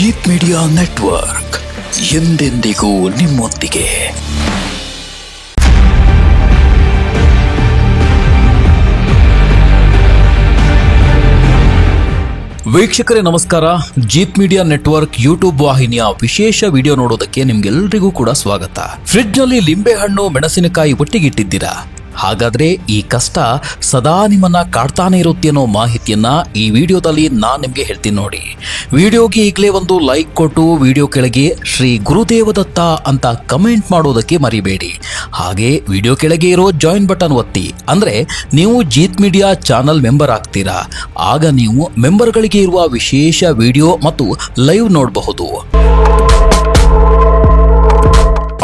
Jeet media network ಎಂದೆಂದಿಗೂ ನಿಮ್ಮೊಂದಿಗೆ. ವೀಕ್ಷಕರೇ ನಮಸ್ಕಾರ. ಜೀತ್ ಮೀಡಿಯಾ ನೆಟ್ವರ್ಕ್ ಯೂಟ್ಯೂಬ್ ವಾಹಿನಿಯ ವಿಶೇಷ ವಿಡಿಯೋ ನೋಡೋದಕ್ಕೆ ನಿಮ್ಗೆಲ್ರಿಗೂ ಕೂಡ ಸ್ವಾಗತ. ಫ್ರಿಡ್ಜ್ ನಲ್ಲಿ ಲಿಂಬೆಹಣ್ಣು ಮೆಣಸಿನಕಾಯಿ ಒಟ್ಟಿಗಿಟ್ಟಿದ್ದೀರಾ? ಹಾಗಾದ್ರೆ ಈ ಕಷ್ಟ ಸದಾ ನಿಮ್ಮನ್ನ ಕಾಡ್ತಾನೆ ಇರುತ್ತೆ ಅನ್ನೋ ಮಾಹಿತಿಯನ್ನ ಈ ವಿಡಿಯೋದಲ್ಲಿ ನಾನ್ ನಿಮ್ಗೆ ಹೇಳ್ತೀನಿ ನೋಡಿ. ವಿಡಿಯೋಗೆ ಈಗಲೇ ಒಂದು ಲೈಕ್ ಕೊಟ್ಟು ವಿಡಿಯೋ ಕೆಳಗೆ ಶ್ರೀ ಗುರುದೇವದತ್ತ ಅಂತ ಕಮೆಂಟ್ ಮಾಡೋದಕ್ಕೆ ಮರಿಬೇಡಿ. ಹಾಗೆ ವಿಡಿಯೋ ಕೆಳಗೆ ಇರೋ ಜಾಯಿನ್ ಬಟನ್ ಒತ್ತಿ, ಅಂದ್ರೆ ನೀವು ಜೀತ್ ಮೀಡಿಯಾ ಚಾನಲ್ ಮೆಂಬರ್ ಆಗ್ತೀರಾ. ಆಗ ನೀವು ಮೆಂಬರ್ಗಳಿಗೆ ಇರುವ ವಿಶೇಷ ವಿಡಿಯೋ ಮತ್ತು ಲೈವ್ ನೋಡಬಹುದು.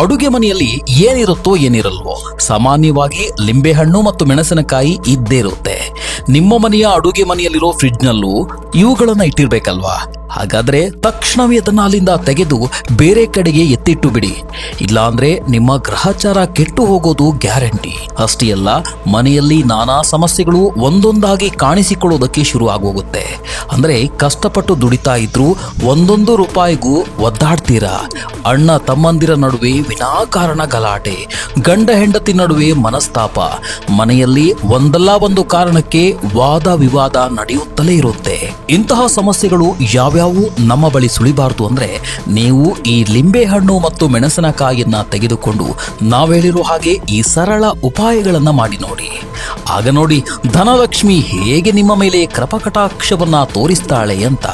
ಅಡುಗೆ ಮನೆಯಲ್ಲಿ ಏನಿರುತ್ತೋ ಏನಿರಲ್ವೋ, ಸಾಮಾನ್ಯವಾಗಿ ಲಿಂಬೆಹಣ್ಣು ಮತ್ತು ಮೆಣಸಿನಕಾಯಿ ಇದ್ದೇ ಇರುತ್ತೆ. ನಿಮ್ಮ ಮನೆಯ ಅಡುಗೆ ಮನೆಯಲ್ಲಿರೋ ಫ್ರಿಡ್ಜ್ನಲ್ಲೂ ಇವುಗಳನ್ನ ಇಟ್ಟಿರ್ಬೇಕಲ್ವಾ? ಹಾಗಾದ್ರೆ ತಕ್ಷಣವೇ ಅದನ್ನ ಅಲ್ಲಿಂದ ತೆಗೆದು ಬೇರೆ ಕಡೆಗೆ ಎತ್ತಿಟ್ಟು ಬಿಡಿ. ಇಲ್ಲಾಂದ್ರೆ ನಿಮ್ಮ ಗ್ರಹಚಾರ ಕೆಟ್ಟು ಹೋಗೋದು ಗ್ಯಾರಂಟಿ. ಅಷ್ಟೇ ಅಲ್ಲ, ಮನೆಯಲ್ಲಿ ನಾನಾ ಸಮಸ್ಯೆಗಳು ಒಂದೊಂದಾಗಿ ಕಾಣಿಸಿಕೊಳ್ಳೋದಕ್ಕೆ ಶುರು ಆಗೋಗುತ್ತೆ. ಅಂದ್ರೆ ಕಷ್ಟಪಟ್ಟು ದುಡಿತಾ ಇದ್ರು ಒಂದೊಂದು ರೂಪಾಯಿಗೂ ಒದ್ದಾಡ್ತೀರಾ. ಅಣ್ಣ ತಮ್ಮಂದಿರ ನಡುವೆ ವಿನಾಕಾರಣ ಗಲಾಟೆ, ಗಂಡ ಹೆಂಡತಿ ನಡುವೆ ಮನಸ್ತಾಪ, ಮನೆಯಲ್ಲಿ ಒಂದಲ್ಲ ಒಂದು ಕಾರಣಕ್ಕೆ ವಾದ ವಿವಾದ ನಡೆಯುತ್ತಲೇ ಇರುತ್ತೆ. ಇಂತಹ ಸಮಸ್ಯೆಗಳು ಯಾವ್ಯಾವು ನಮ್ಮ ಬಳಿ ಸುಳಿಬಾರದು ಅಂದ್ರೆ ನೀವು ಈ ಲಿಂಬೆಹಣ್ಣು ಮತ್ತು ಮೆಣಸಿನಕಾಯಿಯನ್ನ ತೆಗೆದುಕೊಂಡು ನಾವೇಳಿರೋ ಹಾಗೆ ಈ ಸರಳ ಉಪಾಯಗಳನ್ನ ಮಾಡಿ ನೋಡಿ. ಆಗ ನೋಡಿ ಧನಲಕ್ಷ್ಮಿ ಹೇಗೆ ನಿಮ್ಮ ಮೇಲೆ ಕೃಪಕಟಾಕ್ಷವನ್ನ ತೋರಿಸ್ತಾಳೆ ಅಂತ.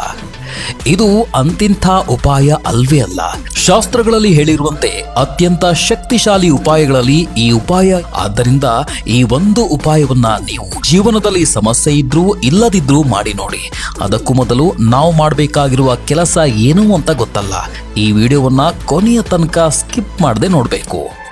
ಇದು ಅಂತಿಂಥ ಉಪಾಯ ಅಲ್ವೇ ಅಲ್ಲ. ಶಾಸ್ತ್ರಗಳಲ್ಲಿ ಹೇಳಿರುವಂತೆ ಅತ್ಯಂತ ಶಕ್ತಿಶಾಲಿ ಉಪಾಯಗಳಲ್ಲಿ ಈ ಉಪಾಯ. ಆದ್ದರಿಂದ ಈ ಒಂದು ಉಪಾಯವನ್ನ ನೀವು ಜೀವನದಲ್ಲಿ ಸಮಸ್ಯೆ ಇದ್ರೂ ಇಲ್ಲದಿದ್ರೂ ಮಾಡಿ ನೋಡಿ. ಅದಕ್ಕೂ ಮೊದಲು ನಾವು ಮಾಡಬೇಕಾಗಿರುವ ಕೆಲಸ ಏನು ಅಂತ ಗೊತ್ತಲ್ಲ? ಈ ವಿಡಿಯೋವನ್ನ ಕೊನೆಯ ತನಕ ಸ್ಕಿಪ್ ಮಾಡದೆ ನೋಡಬೇಕು.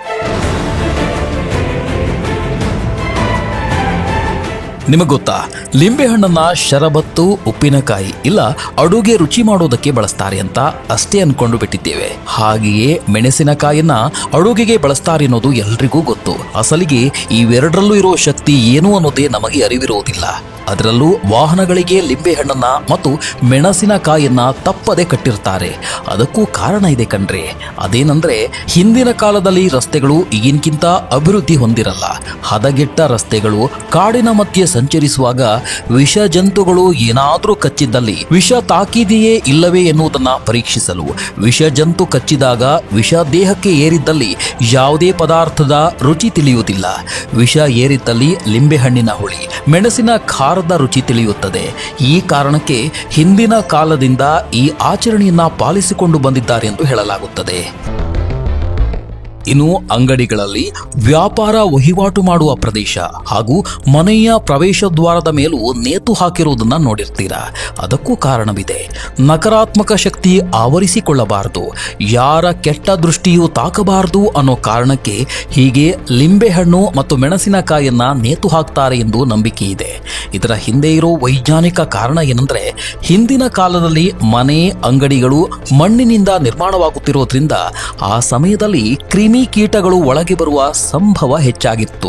ನಿಮಗೆ ಗೊತ್ತಾ, ಲಿಂಬೆಹಣ್ಣನ್ನ ಶರಬತ್ತು, ಉಪ್ಪಿನಕಾಯಿ ಇಲ್ಲ ಅಡುಗೆ ರುಚಿ ಮಾಡೋದಕ್ಕೆ ಬಳಸ್ತಾರೆ ಅಂತ ಅಷ್ಟೇ ಅನ್ಕೊಂಡು ಬಿಟ್ಟಿದ್ದೇವೆ. ಹಾಗೆಯೇ ಮೆಣಸಿನಕಾಯಿಯನ್ನ ಅಡುಗೆಗೆ ಬಳಸ್ತಾರೆ ಅನ್ನೋದು ಎಲ್ರಿಗೂ ಗೊತ್ತು. ಅಸಲಿಗೆ ಇವೆರಡರಲ್ಲೂ ಇರೋ ಶಕ್ತಿ ಏನು ಅನ್ನೋದೇ ನಮಗೆ ಅರಿವಿರೋದಿಲ್ಲ. ಅದರಲ್ಲೂ ವಾಹನಗಳಿಗೆ ಲಿಂಬೆಹಣ್ಣನ್ನ ಮತ್ತು ಮೆಣಸಿನಕಾಯಿಯನ್ನ ತಪ್ಪದೆ ಕಟ್ಟಿರ್ತಾರೆ. ಅದಕ್ಕೂ ಕಾರಣ ಇದೆ ಕಣ್ರಿ. ಅದೇನಂದ್ರೆ, ಹಿಂದಿನ ಕಾಲದಲ್ಲಿ ರಸ್ತೆಗಳು ಈಗಿನಕ್ಕಿಂತ ಅಭಿವೃದ್ಧಿ ಹೊಂದಿರಲ್ಲ. ಹದಗೆಟ್ಟ ರಸ್ತೆಗಳು, ಕಾಡಿನ ಮಧ್ಯೆ ಸಂಚರಿಸುವಾಗ ವಿಷ ಜಂತುಗಳು ಏನಾದ್ರೂ ಕಚ್ಚಿದ್ದಲ್ಲಿ ವಿಷ ತಾಕಿದೆಯೇ ಇಲ್ಲವೇ ಎನ್ನುವುದನ್ನ ಪರೀಕ್ಷಿಸಲು, ವಿಷ ಜಂತು ಕಚ್ಚಿದಾಗ ವಿಷ ದೇಹಕ್ಕೆ ಏರಿದ್ದಲ್ಲಿ ಯಾವುದೇ ಪದಾರ್ಥದ ರುಚಿ ತಿಳಿಯುವುದಿಲ್ಲ. ವಿಷ ಏರಿದ್ದಲ್ಲಿ ಲಿಂಬೆಹಣ್ಣಿನ ಹುಳಿ, ಮೆಣಸಿನ ಖಾರದ ರುಚಿ ತಿಳಿಯುತ್ತದೆ. ಈ ಕಾರಣಕ್ಕೆ ಹಿಂದಿನ ಕಾಲದಿಂದ ಈ ಆಚರಣೆಯನ್ನ ಪಾಲಿಸಿಕೊಂಡು ಬಂದಿದ್ದಾರೆ ಎಂದು ಹೇಳಲಾಗುತ್ತದೆ. ಇನ್ನು ಅಂಗಡಿಗಳಲ್ಲಿ ವ್ಯಾಪಾರ ವಹಿವಾಟು ಮಾಡುವ ಪ್ರದೇಶ ಹಾಗೂ ಮನೆಯ ಪ್ರವೇಶ ದ್ವಾರದ ಮೇಲೂ ನೇತು ಹಾಕಿರುವುದನ್ನ ನೋಡಿರ್ತೀರಾ. ಅದಕ್ಕೂ ಕಾರಣವಿದೆ. ನಕಾರಾತ್ಮಕ ಶಕ್ತಿ ಆವರಿಸಿಕೊಳ್ಳಬಾರದು, ಯಾರ ಕೆಟ್ಟ ದೃಷ್ಟಿಯೂ ತಾಕಬಾರದು ಅನ್ನೋ ಕಾರಣಕ್ಕೆ ಹೀಗೆ ಲಿಂಬೆಹಣ್ಣು ಮತ್ತು ಮೆಣಸಿನಕಾಯಿಯನ್ನ ನೇತು ಹಾಕ್ತಾರೆ ಎಂದು ನಂಬಿಕೆ ಇದೆ. ಇದರ ಹಿಂದೆ ಇರೋ ವೈಜ್ಞಾನಿಕ ಕಾರಣ ಏನಂದ್ರೆ, ಹಿಂದಿನ ಕಾಲದಲ್ಲಿ ಮನೆ ಅಂಗಡಿಗಳು ಮಣ್ಣಿನಿಂದ ನಿರ್ಮಾಣವಾಗುತ್ತಿರೋದ್ರಿಂದ ಆ ಸಮಯದಲ್ಲಿ ಕ್ರಿಮಿ ಕೀಟಗಳು ಒಳಗೆ ಬರುವ ಸಂಭವ ಹೆಚ್ಚಾಗಿತ್ತು.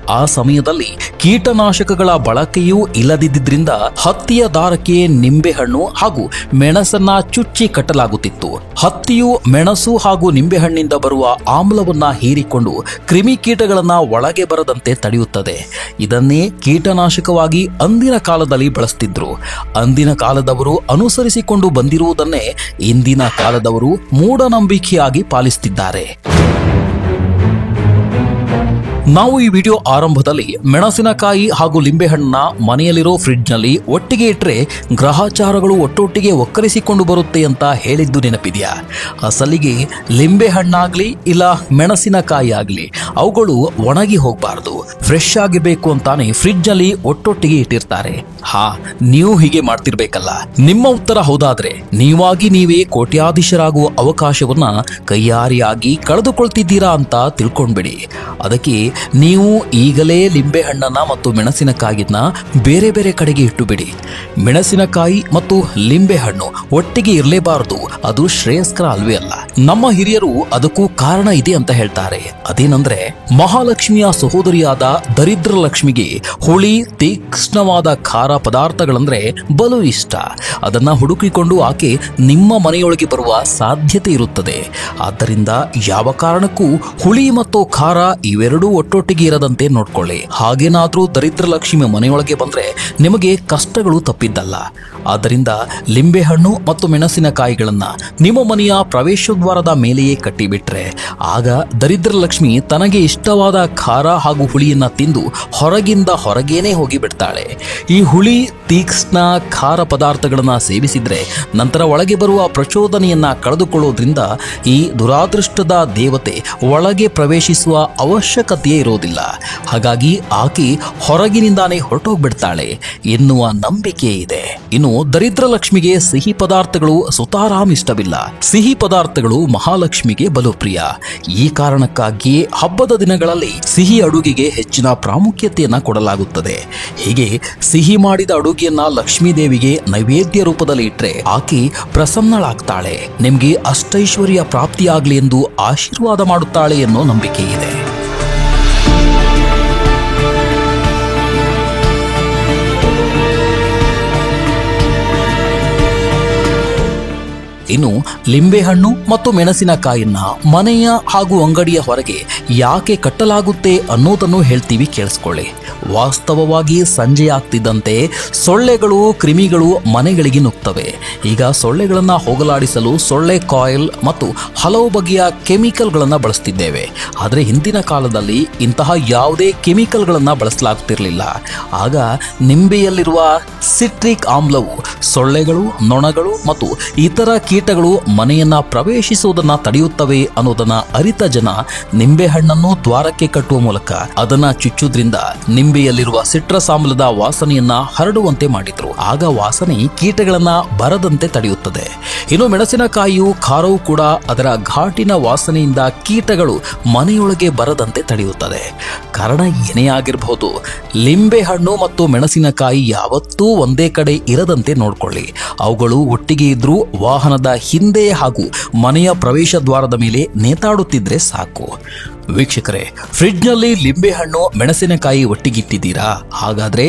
ಆ ಸಮಯದಲ್ಲಿ ಕೀಟನಾಶಕಗಳ ಬಳಕೆಯೂ ಇಲ್ಲದಿದ್ದರಿಂದ ಹತ್ತಿಯ ದಾರಕ್ಕೆ ನಿಂಬೆಹಣ್ಣು ಹಾಗೂ ಮೆಣಸನ್ನ ಚುಚ್ಚಿ ಕಟ್ಟಲಾಗುತ್ತಿತ್ತು. ಹತ್ತಿಯು ಮೆಣಸು ಹಾಗೂ ನಿಂಬೆಹಣ್ಣಿಂದ ಬರುವ ಆಮ್ಲವನ್ನ ಹೀರಿಕೊಂಡು ಕ್ರಿಮಿಕೀಟಗಳನ್ನ ಒಳಗೆ ಬರದಂತೆ ತಡೆಯುತ್ತದೆ. ಇದನ್ನೇ ಕೀಟನಾಶಕವಾಗಿ ಅಂದಿನ ಕಾಲದಲ್ಲಿ ಬಳಸ್ತಿದ್ರು. ಅಂದಿನ ಕಾಲದವರು ಅನುಸರಿಸಿಕೊಂಡು ಬಂದಿರುವುದನ್ನೇ ಇಂದಿನ ಕಾಲದವರು ಮೂಢನಂಬಿಕೆಯಾಗಿ ಪಾಲಿಸುತ್ತಿದ್ದಾರೆ. ನಾವು ಈ ವಿಡಿಯೋ ಆರಂಭದಲ್ಲಿ ಮೆಣಸಿನಕಾಯಿ ಹಾಗೂ ಲಿಂಬೆಹಣ್ಣನ್ನ ಮನೆಯಲ್ಲಿರೋ ಫ್ರಿಡ್ಜ್ನಲ್ಲಿ ಒಟ್ಟಿಗೆ ಇಟ್ಟರೆ ಗ್ರಹಚಾರಗಳು ಒಟ್ಟೊಟ್ಟಿಗೆ ಒಕ್ಕರಿಸಿಕೊಂಡು ಬರುತ್ತೆ ಅಂತ ಹೇಳಿದ್ದು ನೆನಪಿದೆಯಾ? ಅಸಲಿಗೆ ಲಿಂಬೆಹಣ್ಣಾಗ್ಲಿ ಇಲ್ಲ ಮೆಣಸಿನಕಾಯಿ ಆಗ್ಲಿ ಅವುಗಳು ಒಣಗಿ ಹೋಗಬಾರ್ದು, ಫ್ರೆಶ್ ಆಗಿಬೇಕು ಅಂತಾನೆ ಫ್ರಿಡ್ಜ್ನಲ್ಲಿ ಒಟ್ಟೊಟ್ಟಿಗೆ ಇಟ್ಟಿರ್ತಾರೆ. ನೀವು ಹೀಗೆ ಮಾಡ್ತಿರ್ಬೇಕಲ್ಲ? ನಿಮ್ಮ ಉತ್ತರ ಹೌದಾದ್ರೆ ನೀವಾಗಿ ನೀವೇ ಕೋಟ್ಯಾಧೀಶರಾಗುವ ಅವಕಾಶವನ್ನ ಕೈಯಾರಿಯಾಗಿ ಕಳೆದುಕೊಳ್ತಿದ್ದೀರಾ ಅಂತ ತಿಳ್ಕೊಂಡ್ಬಿಡಿ. ಅದಕ್ಕೆ ನೀವು ಈಗಲೇ ಲಿಂಬೆಹಣ್ಣನ್ನ ಮತ್ತು ಮೆಣಸಿನಕಾಯಿನ ಬೇರೆ ಬೇರೆ ಕಡೆಗೆ ಇಟ್ಟು ಬಿಡಿ. ಮೆಣಸಿನಕಾಯಿ ಮತ್ತು ಲಿಂಬೆಹಣ್ಣು ಒಟ್ಟಿಗೆ ಇರಲೇಬಾರದು, ಅದು ಶ್ರೇಯಸ್ಕರ ಅಲ್ವೇ ಅಲ್ಲ. ನಮ್ಮ ಹಿರಿಯರು ಅದಕ್ಕೂ ಕಾರಣ ಇದೆ ಅಂತ ಹೇಳ್ತಾರೆ. ಅದೇನಂದ್ರೆ ಮಹಾಲಕ್ಷ್ಮಿಯ ಸಹೋದರಿಯಾದ ದರಿದ್ರ ಲಕ್ಷ್ಮಿಗೆ ಹುಳಿ ತೀಕ್ಷ್ಣವಾದ ಖಾರ ಪದಾರ್ಥಗಳಂದ್ರೆ ಬಲು ಇಷ್ಟ. ಅದನ್ನ ಹುಡುಕಿಕೊಂಡು ಆಕೆ ನಿಮ್ಮ ಮನೆಯೊಳಗೆ ಬರುವ ಸಾಧ್ಯತೆ ಇರುತ್ತದೆ. ಆದ್ದರಿಂದ ಯಾವ ಕಾರಣಕ್ಕೂ ಹುಳಿ ಮತ್ತು ಖಾರ ಇವೆರಡೂ ಒಟ್ಟೊಟ್ಟಿಗೆ ಇರದಂತೆ ನೋಡ್ಕೊಳ್ಳಿ. ಹಾಗೇನಾದ್ರೂ ದರಿದ್ರ ಲಕ್ಷ್ಮಿ ಮನೆಯೊಳಗೆ ಬಂದ್ರೆ ನಿಮಗೆ ಕಷ್ಟಗಳು ತಪ್ಪಿದ್ದಲ್ಲ. ಆದ್ದರಿಂದ ಲಿಂಬೆಹಣ್ಣು ಮತ್ತು ಮೆಣಸಿನಕಾಯಿಗಳನ್ನ ನಿಮ್ಮ ಮನೆಯ ಪ್ರವೇಶದ್ವಾರದ ಮೇಲೆಯೇ ಕಟ್ಟಿಬಿಟ್ರೆ ಆಗ ದರಿದ್ರ ಲಕ್ಷ್ಮಿ ತನಗೆ ಇಷ್ಟವಾದ ಖಾರ ಹಾಗೂ ಹುಳಿಯನ್ನ ತಿಂದು ಹೊರಗಿಂದ ಹೊರಗೇನೆ ಹೋಗಿ ಬಿಡ್ತಾಳೆ. ಈ ಹುಳಿ ತೀಕ್ಷ್ಣ ಖಾರ ಪದಾರ್ಥಗಳನ್ನ ಸೇವಿಸಿದ್ರೆ ನಂತರ ಒಳಗೆ ಬರುವ ಪ್ರಚೋದನೆಯನ್ನ ಕಳೆದುಕೊಳ್ಳೋದ್ರಿಂದ ಈ ದುರಾದೃಷ್ಟದ ದೇವತೆ ಒಳಗೆ ಪ್ರವೇಶಿಸುವ ಅವಶ್ಯಕತೆಯೇ ಇರೋದಿಲ್ಲ. ಹಾಗಾಗಿ ಆಕೆ ಹೊರಗಿನಿಂದಾನೇ ಹೊರಟೋಗ್ಬಿಡ್ತಾಳೆ ಎನ್ನುವ ನಂಬಿಕೆ ಇದೆ. ಇನ್ನು ದರಿದ್ರ ಲಕ್ಷ್ಮಿಗೆ ಸಿಹಿ ಪದಾರ್ಥಗಳು ಸುತಾರಾಮ್ ಇಷ್ಟವಿಲ್ಲ. ಸಿಹಿ ಪದಾರ್ಥಗಳು ಮಹಾಲಕ್ಷ್ಮಿಗೆ ಬಲು ಪ್ರಿಯ. ಈ ಕಾರಣಕ್ಕಾಗಿ ಹಬ್ಬದ ದಿನಗಳಲ್ಲಿ ಸಿಹಿ ಅಡುಗೆಗೆ ಹೆಚ್ಚಿನ ಪ್ರಾಮುಖ್ಯತೆಯನ್ನ ಕೊಡಲಾಗುತ್ತದೆ. ಹೀಗೆ ಸಿಹಿ ಮಾಡಿದ ಅಡುಗೆಯನ್ನ ಲಕ್ಷ್ಮೀ ದೇವಿಗೆ ನೈವೇದ್ಯ ರೂಪದಲ್ಲಿ ಇಟ್ಟರೆ ಆಕೆ ಪ್ರಸನ್ನಳಾಗ್ತಾಳೆ, ನಿಮ್ಗೆ ಅಷ್ಟೈಶ್ವರ್ಯ ಪ್ರಾಪ್ತಿಯಾಗಲಿ ಎಂದು ಆಶೀರ್ವಾದ ಮಾಡುತ್ತಾಳೆ ಎನ್ನೋ ನಂಬಿಕೆ ಇದೆ. ಇನ್ನು ಲಿಂಬೆಹಣ್ಣು ಮತ್ತು ಮೆಣಸಿನಕಾಯಿಯನ್ನ ಮನೆಯ ಹಾಗೂ ಅಂಗಡಿಯ ಹೊರಗೆ ಯಾಕೆ ಕಟ್ಟಲಾಗುತ್ತೆ ಅನ್ನೋದನ್ನು ಹೇಳ್ತೀವಿ, ಕೇಳಿಸ್ಕೊಳ್ಳಿ. ವಾಸ್ತವವಾಗಿ ಸಂಜೆ ಆಗ್ತಿದ್ದಂತೆ ಸೊಳ್ಳೆಗಳು ಕ್ರಿಮಿಗಳು ಮನೆಗಳಿಗೆ ನುಗ್ತವೆ. ಈಗ ಸೊಳ್ಳೆಗಳನ್ನ ಹೋಗಲಾಡಿಸಲು ಸೊಳ್ಳೆ ಕಾಯಿಲ್ ಮತ್ತು ಹಲವು ಬಗೆಯ ಕೆಮಿಕಲ್ಗಳನ್ನ ಬಳಸ್ತಿದ್ದೇವೆ. ಆದರೆ ಹಿಂದಿನ ಕಾಲದಲ್ಲಿ ಇಂತಹ ಯಾವುದೇ ಕೆಮಿಕಲ್ಗಳನ್ನ ಬಳಸಲಾಗ್ತಿರ್ಲಿಲ್ಲ. ಆಗ ನಿಂಬೆಯಲ್ಲಿರುವ ಸಿಟ್ರಿಕ್ ಆಮ್ಲವು ಸೊಳ್ಳೆಗಳು, ನೊಣಗಳು ಮತ್ತು ಇತರ ಕೀಟಗಳು ಮನೆಯನ್ನ ಪ್ರವೇಶಿಸುವುದನ್ನ ತಡೆಯುತ್ತವೆ ಅನ್ನೋದನ್ನ ಅರಿತ ಜನ ನಿಂಬೆಹಣ್ಣನ್ನು ದ್ವಾರಕ್ಕೆ ಕಟ್ಟುವ ಮೂಲಕ ಅದನ್ನ ಚುಚ್ಚುವುದರಿಂದ ನಿಂಬೆಯಲ್ಲಿರುವ ಸಿಟ್ರಸ್ ಆಮ್ಲದ ವಾಸನೆಯನ್ನ ಹರಡುವಂತೆ ಮಾಡಿದ್ರು. ಆಗ ವಾಸನೆ ಕೀಟಗಳನ್ನ ಬರದಂತೆ ತಡೆಯುತ್ತದೆ. ಇನ್ನು ಮೆಣಸಿನಕಾಯಿಯು ಖಾರವು ಕೂಡ ಅದರ ಘಾಟಿನ ವಾಸನೆಯಿಂದ ಕೀಟಗಳು ಮನೆಯೊಳಗೆ ಬರದಂತೆ ತಡೆಯುತ್ತದೆ. ಕಾರಣ ಏನೇ ಆಗಿರಬಹುದು, ಲಿಂಬೆಹಣ್ಣು ಮತ್ತು ಮೆಣಸಿನಕಾಯಿ ಯಾವತ್ತೂ ಒಂದೇ ಕಡೆ ಇರದಂತೆ ನೋಡ್ಕೊಳ್ಳಿ. ಅವುಗಳು ಒಟ್ಟಿಗೆ ಇದ್ರೂ ವಾಹನದ ಹಿಂದೆ ಹಾಗೂ ಮನೆಯ ಪ್ರವೇಶ ದ್ವಾರದ ಮೇಲೆ ನೇತಾಡುತ್ತಿದ್ರೆ ಸಾಕು. ವೀಕ್ಷಕರೇ, ಫ್ರಿಡ್ಜ್ನಲ್ಲಿ ಲಿಂಬೆಹಣ್ಣು ಮೆಣಸಿನಕಾಯಿ ಒಟ್ಟಿಗಿಟ್ಟಿದ್ದೀರಾ? ಹಾಗಾದ್ರೆ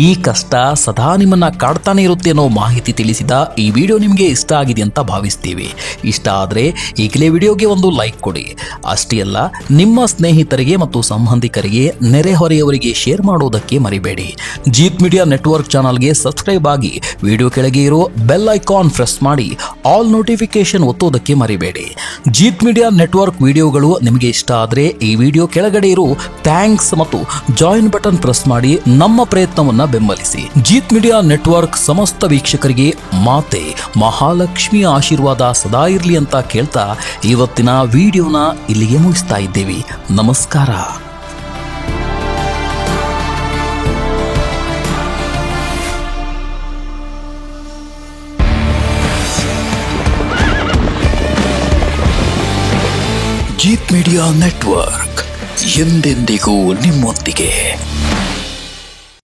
ಈ ಕಷ್ಟ ಸದಾ ನಿಮ್ಮನ್ನ ಕಾಡ್ತಾನೆ ಇರುತ್ತೆ ಅನ್ನೋ ಮಾಹಿತಿ ತಿಳಿಸಿದ ಈ ವಿಡಿಯೋ ನಿಮಗೆ ಇಷ್ಟ ಆಗಿದೆ ಅಂತ ಭಾವಿಸ್ತೀವಿ. ಇಷ್ಟ ಆದ್ರೆ ಈಗಲೇ ವಿಡಿಯೋಗೆ ಒಂದು ಲೈಕ್ ಕೊಡಿ. ಅಷ್ಟೇ ಅಲ್ಲ, ನಿಮ್ಮ ಸ್ನೇಹಿತರಿಗೆ ಮತ್ತು ಸಂಬಂಧಿಕರಿಗೆ ನೆರೆಹೊರೆಯವರಿಗೆ ಶೇರ್ ಮಾಡೋದಕ್ಕೆ ಮರಿಬೇಡಿ. ಜೀತ್ ಮೀಡಿಯಾ ನೆಟ್ವರ್ಕ್ ಚಾನಲ್ಗೆ ಸಬ್ಸ್ಕ್ರೈಬ್ ಆಗಿ ವಿಡಿಯೋ ಕೆಳಗೆ ಇರೋ ಬೆಲ್ ಐಕಾನ್ ಪ್ರೆಸ್ ಮಾಡಿ ಆಲ್ ನೋಟಿಫಿಕೇಶನ್ ಒತ್ತೋದಕ್ಕೆ ಮರಿಬೇಡಿ. ಜೀತ್ ಮೀಡಿಯಾ ನೆಟ್ವರ್ಕ್ ವಿಡಿಯೋಗಳು ನಿಮಗೆ ಇಷ್ಟ ಆದ್ರೆ ಈ ವಿಡಿಯೋ ಕೆಳಗಡೆ ಇರೋ ಥ್ಯಾಂಕ್ಸ್ ಮತ್ತು ಜಾಯಿನ್ ಬಟನ್ ಪ್ರೆಸ್ ಮಾಡಿ ನಮ್ಮ ಪ್ರಯತ್ನವನ್ನ ಬೆಂಬಲಿಸಿ. ಜೀತ್ ಮೀಡಿಯಾ ನೆಟ್ವರ್ಕ್ ಸಮಸ್ತ ವೀಕ್ಷಕರಿಗೆ ಮಾತೆ ಮಹಾಲಕ್ಷ್ಮಿಯ ಆಶೀರ್ವಾದ ಸದಾ ಇರಲಿ ಅಂತ ಕೇಳ್ತಾ ಇವತ್ತಿನ ವಿಡಿಯೋನ ಇಲ್ಲಿಗೆ ಮುಗಿಸ್ತಾ ಇದ್ದೇವೆ. ನಮಸ್ಕಾರ. ಜೀತ್ ಮೀಡಿಯಾ ನೆಟ್ವರ್ಕ್ ಎಂದೆಂದಿಗೂ ನಿಮ್ಮೊಂದಿಗೆ.